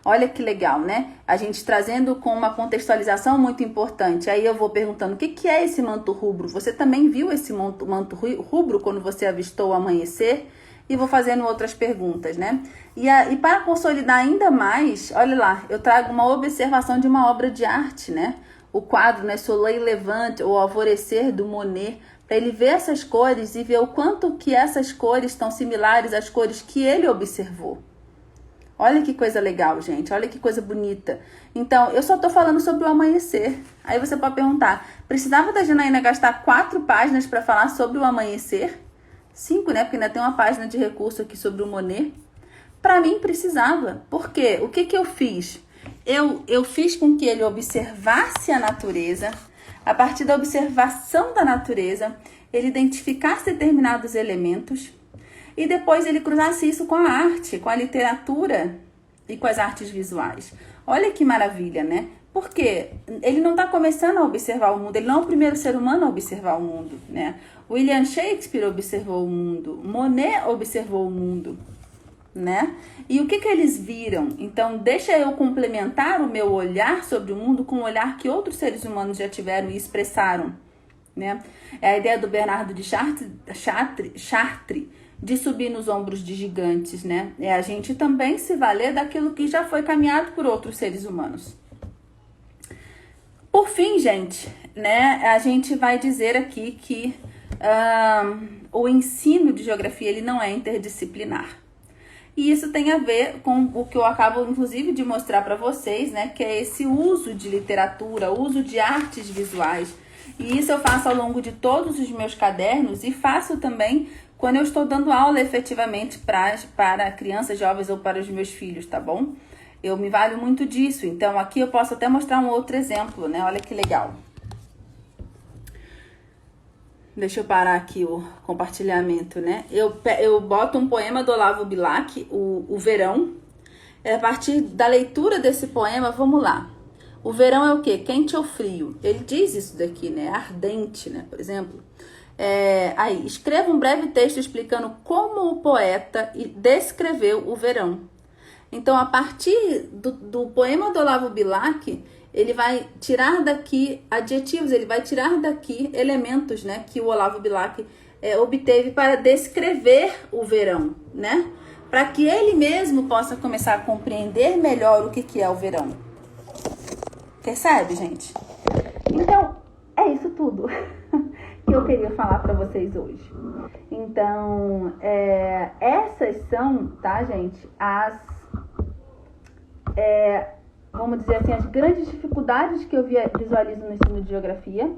Olha que legal, né? A gente trazendo com uma contextualização muito importante. Aí eu vou perguntando, o que é esse manto rubro? Você também viu esse manto rubro quando você avistou o amanhecer? E vou fazendo outras perguntas, né? E para consolidar ainda mais, olha lá, eu trago uma observação de uma obra de arte, né? O quadro, né? Soleil Levant, ou Alvorecer, do Monet, para ele ver essas cores e ver o quanto que essas cores estão similares às cores que ele observou. Olha que coisa legal, gente. Olha que coisa bonita. Então, eu só tô falando sobre o amanhecer. Aí você pode perguntar, precisava da Janaína gastar 4 páginas para falar sobre o amanhecer? 5, né? Porque ainda tem uma página de recurso aqui sobre o Monet. Para mim, precisava. Por quê? O que eu fiz? Eu fiz com que ele observasse a natureza. A partir da observação da natureza, ele identificasse determinados elementos e depois ele cruzasse isso com a arte, com a literatura e com as artes visuais. Olha que maravilha, né? Por quê? Ele não está começando a observar o mundo, ele não é o primeiro ser humano a observar o mundo, né? William Shakespeare observou o mundo, Monet observou o mundo, né? E o que eles viram? Então, deixa eu complementar o meu olhar sobre o mundo com o olhar que outros seres humanos já tiveram e expressaram, né? É a ideia do Bernardo de Chartres de subir nos ombros de gigantes, né? É a gente também se valer daquilo que já foi caminhado por outros seres humanos. Por fim, gente, né? A gente vai dizer aqui que o ensino de geografia ele não é interdisciplinar. E isso tem a ver com o que eu acabo, inclusive, de mostrar para vocês, né? Que é esse uso de literatura, uso de artes visuais. E isso eu faço ao longo de todos os meus cadernos e faço também quando eu estou dando aula efetivamente para crianças, jovens ou para os meus filhos, tá bom? Eu me valho muito disso. Então, aqui eu posso até mostrar um outro exemplo, né? Olha que legal. Deixa eu parar aqui o compartilhamento, né? Eu boto um poema do Olavo Bilac, o Verão. A partir da leitura desse poema, vamos lá. O verão é o quê? Quente ou frio? Ele diz isso daqui, né? Ardente, né? Por exemplo. Aí, escreva um breve texto explicando como o poeta descreveu o verão. Então, a partir do poema do Olavo Bilac, ele vai tirar daqui adjetivos, ele vai tirar daqui elementos, né, que o Olavo Bilac obteve para descrever o verão, né? Para que ele mesmo possa começar a compreender melhor o que é o verão. Percebe, gente? Então, é isso tudo que eu queria falar para vocês hoje. Então, essas são, tá, gente, vamos dizer assim, as grandes dificuldades que eu visualizo no ensino de geografia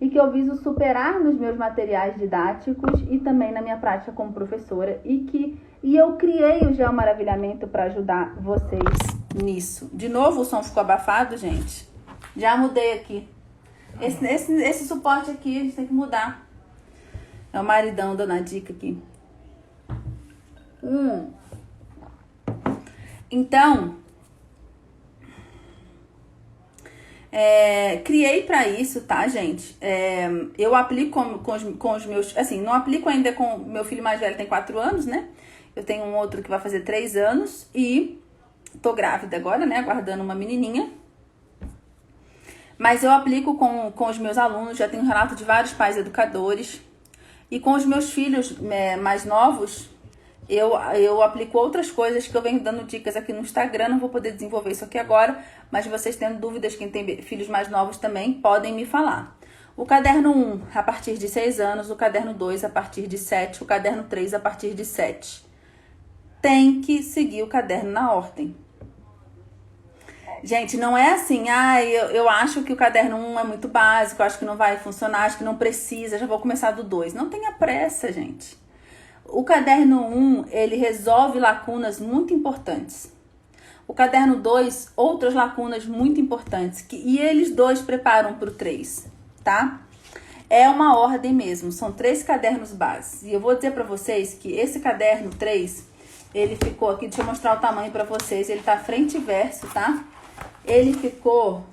e que eu viso superar nos meus materiais didáticos e também na minha prática como professora e eu criei o Geomaravilhamento para ajudar vocês nisso. De novo o som ficou abafado, gente? Já mudei aqui. Esse suporte aqui a gente tem que mudar. É o maridão dando a dica aqui. Então, criei para isso, tá, gente? Eu aplico com os meus... Assim, não aplico ainda com... Meu filho mais velho tem 4 anos, né? Eu tenho um outro que vai fazer 3 anos e tô grávida agora, né? Aguardando uma menininha. Mas eu aplico com os meus alunos, já tenho relato de vários pais educadores. E com os meus filhos mais novos, eu aplico outras coisas que eu venho dando dicas aqui no Instagram. Não vou poder desenvolver isso aqui agora, mas vocês tendo dúvidas, quem tem filhos mais novos também, podem me falar. O caderno 1, a partir de 6 anos, o caderno 2, a partir de 7, o caderno 3, a partir de 7. Tem que seguir o caderno na ordem. Gente, não é assim, eu acho que o caderno 1 é muito básico, acho que não vai funcionar, acho que não precisa, já vou começar do 2. Não tenha pressa, gente. O caderno 1, ele resolve lacunas muito importantes. O caderno 2, outras lacunas muito importantes. E eles dois preparam para o 3, tá? É uma ordem mesmo, são 3 cadernos básicos. E eu vou dizer para vocês que esse caderno 3, ele ficou aqui, deixa eu mostrar o tamanho para vocês, ele tá frente e verso, tá? Ele ficou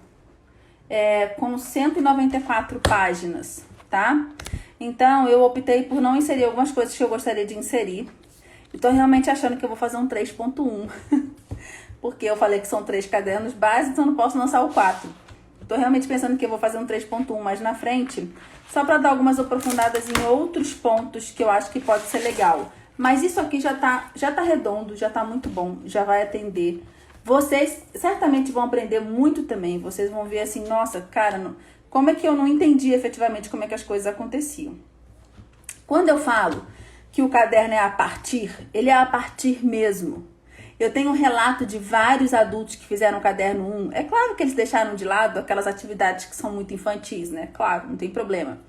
com 194 páginas, tá? Então, eu optei por não inserir algumas coisas que eu gostaria de inserir. Estou realmente achando que eu vou fazer um 3.1. Porque eu falei que são 3 cadernos básicos, então eu não posso lançar o 4. Estou realmente pensando que eu vou fazer um 3.1 mais na frente, só para dar algumas aprofundadas em outros pontos que eu acho que pode ser legal. Mas isso aqui já tá redondo, já tá muito bom, já vai atender. Vocês certamente vão aprender muito também. Vocês vão ver assim, nossa, cara, como é que eu não entendi efetivamente como é que as coisas aconteciam. Quando eu falo que o caderno é a partir, ele é a partir mesmo. Eu tenho um relato de vários adultos que fizeram o caderno 1. É claro que eles deixaram de lado aquelas atividades que são muito infantis, né? Claro, não tem problema.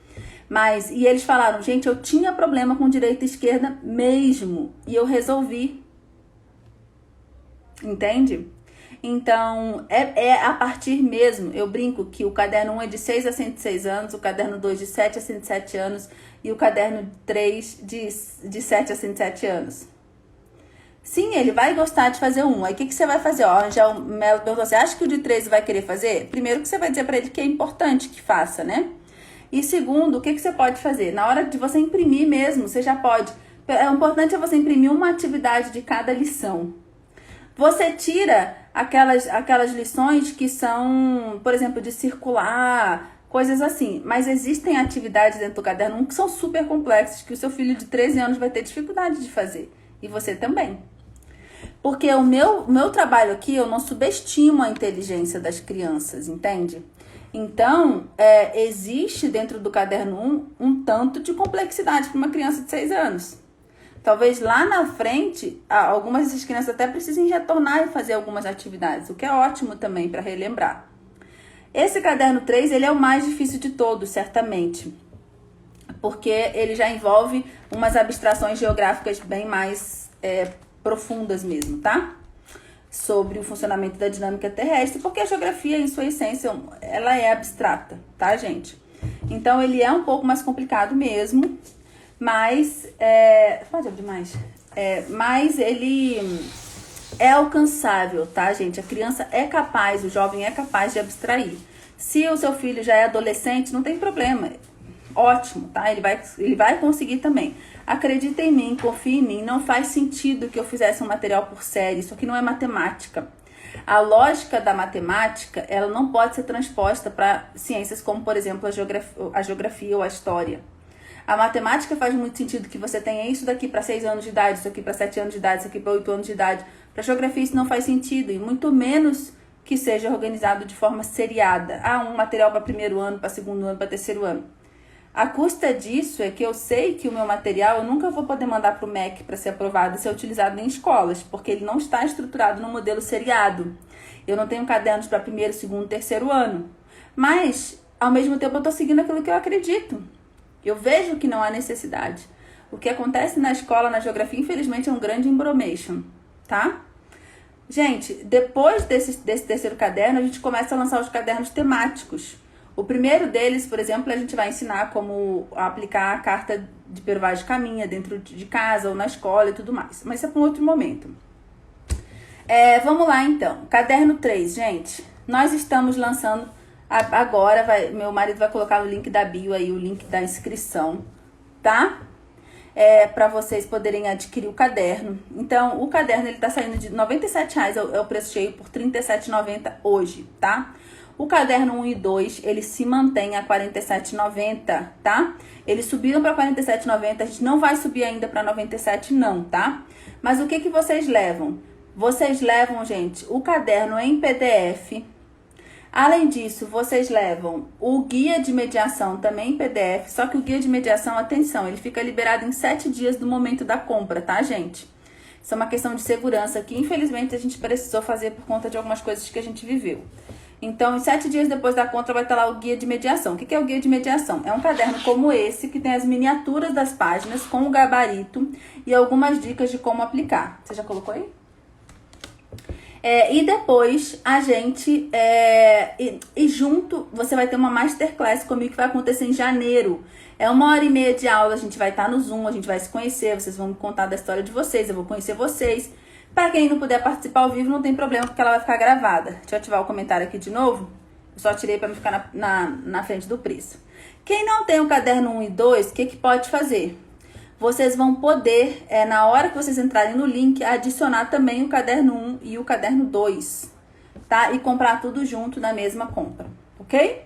E eles falaram, gente, eu tinha problema com direita e esquerda mesmo. E eu resolvi. Entende? Então, é a partir mesmo. Eu brinco que o caderno 1 é de 6 a 106 anos, o caderno 2 de 7 a 107 anos e o caderno 3 de 7 a 107 anos. Sim, ele vai gostar de fazer um. Aí o que você vai fazer? Ó, a Angel Melo perguntou, você acha que o de 13 vai querer fazer? Primeiro que você vai dizer pra ele que é importante que faça, né? E segundo, o que você pode fazer? Na hora de você imprimir mesmo, você já pode. O importante é você imprimir uma atividade de cada lição. Você tira aquelas lições que são, por exemplo, de circular, coisas assim. Mas existem atividades dentro do caderno 1 que são super complexas, que o seu filho de 13 anos vai ter dificuldade de fazer. E você também. Porque o meu trabalho aqui, eu não subestimo a inteligência das crianças, entende? Então, existe dentro do caderno 1 tanto de complexidade para uma criança de 6 anos. Talvez lá na frente, algumas dessas crianças até precisem retornar e fazer algumas atividades, o que é ótimo também para relembrar. Esse caderno 3, ele é o mais difícil de todos, certamente. Porque ele já envolve umas abstrações geográficas bem mais profundas mesmo, tá? Sobre o funcionamento da dinâmica terrestre, porque a geografia, em sua essência, ela é abstrata, tá, gente? Então, ele é um pouco mais complicado mesmo, mas... pode abrir mais? Mas ele é alcançável, tá, gente? A criança é capaz, o jovem é capaz de abstrair. Se o seu filho já é adolescente, não tem problema. Ótimo, tá? Ele vai conseguir também. Acredita em mim, confia em mim. Não faz sentido que eu fizesse um material por série. Isso aqui não é matemática. A lógica da matemática, ela não pode ser transposta para ciências como, por exemplo, a geografia ou a história. A matemática faz muito sentido que você tenha isso daqui para 6 anos de idade, isso aqui para 7 anos de idade, isso aqui para 8 anos de idade. Para geografia isso não faz sentido, e muito menos que seja organizado de forma seriada. Um material para primeiro ano, para segundo ano, para terceiro ano. A custa disso é que eu sei que o meu material eu nunca vou poder mandar para o MEC para ser aprovado e ser utilizado em escolas, porque ele não está estruturado no modelo seriado. Eu não tenho cadernos para primeiro, segundo, terceiro ano. Mas, ao mesmo tempo, eu estou seguindo aquilo que eu acredito. Eu vejo que não há necessidade. O que acontece na escola, na geografia, infelizmente, é um grande embromation, tá? Gente, depois desse terceiro caderno, a gente começa a lançar os cadernos temáticos. O primeiro deles, por exemplo, a gente vai ensinar como aplicar a carta de Pervaz de Caminha dentro de casa ou na escola e tudo mais. Mas isso é para um outro momento. Vamos lá, então. Caderno 3, gente. Nós estamos lançando agora, meu marido vai colocar no link da bio aí, o link da inscrição, tá? Para vocês poderem adquirir o caderno. Então, o caderno, ele tá saindo de R$ 97,00, é o preço cheio, por R$ 37,90 hoje, tá? O caderno 1 e 2, ele se mantém a R$ 47,90, tá? Eles subiram para R$ 47,90, a gente não vai subir ainda para R$ 97 não, tá? Mas o que vocês levam? Vocês levam, gente, o caderno em PDF. Além disso, vocês levam o guia de mediação também em PDF, só que o guia de mediação, atenção, ele fica liberado em 7 dias do momento da compra, tá, gente? Isso é uma questão de segurança que, infelizmente, a gente precisou fazer por conta de algumas coisas que a gente viveu. Então, em 7 dias depois da compra vai estar lá o guia de mediação. O que é o guia de mediação? É um caderno como esse, que tem as miniaturas das páginas com o gabarito e algumas dicas de como aplicar. Você já colocou aí? E depois a gente, e junto, você vai ter uma masterclass comigo que vai acontecer em janeiro. É 1h30 de aula, a gente vai estar no Zoom, a gente vai se conhecer, vocês vão me contar da história de vocês, eu vou conhecer vocês. Para quem não puder participar ao vivo, não tem problema, porque ela vai ficar gravada. Deixa eu ativar o comentário aqui de novo. Eu só tirei para não ficar na frente do preço. Quem não tem o caderno 1 e 2, o que pode fazer? Vocês vão poder, na hora que vocês entrarem no link, adicionar também o caderno 1 e o caderno 2, tá? E comprar tudo junto na mesma compra, ok?